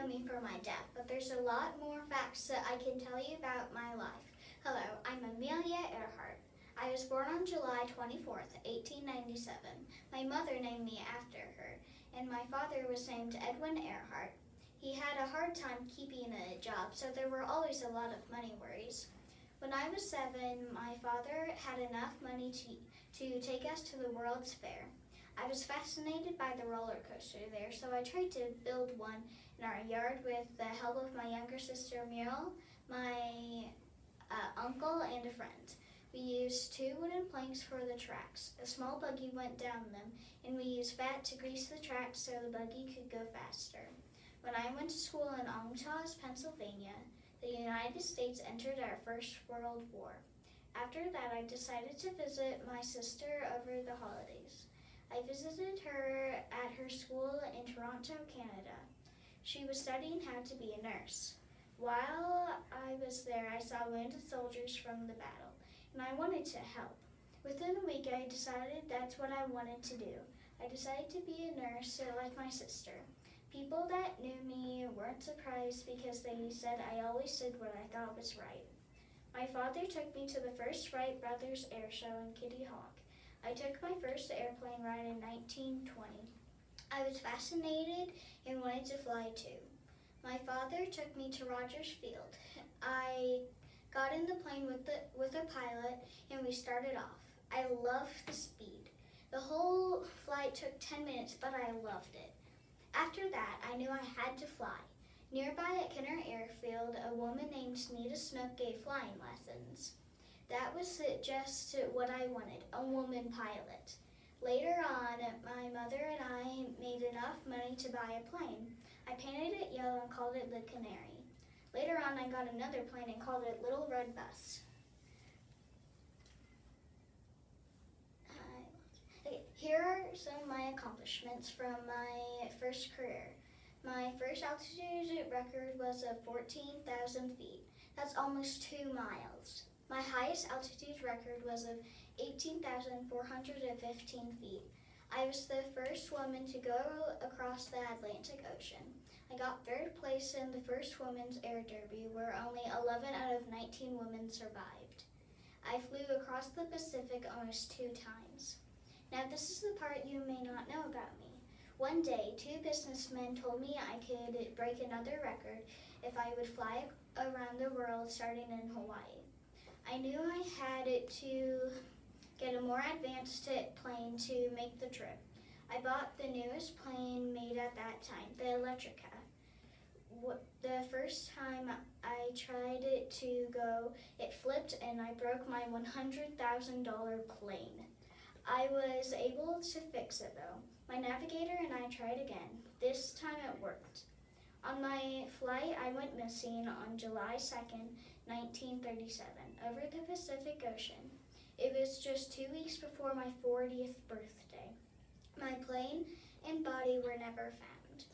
know me for my dad, but there's a lot more facts that I can tell you about my life. Hello, I'm Amelia Earhardt. I was born on July 24th, 1897. My mother named me after her, and my father was named Edwin Earhart. He had a hard time keeping a job, so there were always a lot of money worries. When I was 7, my father had enough money to take us to the World's Fair. I was fascinated by the roller coaster there, so I tried to build one in our yard with the help of my younger sister Muriel, my uncle, and a friend. We used 2 wooden planks for the tracks. A small buggy went down them, and we used fat to grease the tracks so the buggy could go faster. When I went to school in Almtaws, Pennsylvania, the United States entered our First World War. After that, I decided to visit my sister over the holidays. I visited her at her school in Toronto, Canada. She was studying how to be a nurse. While I was there, I saw wounded soldiers from the battle, and I wanted to help. Within a week, I decided that's what I wanted to do. I decided to be a nurse like my sister. People that knew me weren't surprised because they said I always did what I thought was right. My father took me to the first Wright Brothers air show in Kitty Hawk. I took my first airplane ride in 1920. I was fascinated and wanted to fly too. My father took me to Rogers Field. I got in the plane with a pilot and we started off. I loved the speed. The whole flight took 10 minutes, but I loved it. After that, I knew I had to fly. Nearby at Kenner Airfield, a woman named Nita Snook gave flying lessons. That was just what I wanted, a woman pilot. Later on, my mother and I made enough money to buy a plane. I painted it yellow and called it the Canary. Later on, I got another plane and called it Little Red Bus. Here are some of my accomplishments from my first career. My first altitude record was of 14,000 feet. That's almost 2 miles. My highest altitude record was of 18,415 feet. I was the first woman to go across the Atlantic Ocean. I got 3rd place in the first women's air derby, where only 11 out of 19 women survived. I flew across the Pacific almost 2 times. Now this is the part you may not know about me. One day, 2 businessmen told me I could break another record if I would fly around the world starting in Hawaii. I knew I had to get a more advanced plane to make the trip. I bought the newest plane made at that time, the Electrica. The first time I tried it to go, it flipped and I broke my $100,000 plane. I was able to fix it though. My navigator and I tried again. This time it worked. On my flight, I went missing on July 2nd, 1937, over the Pacific Ocean. It was just 2 weeks before my 40th birthday. My plane and body were never found.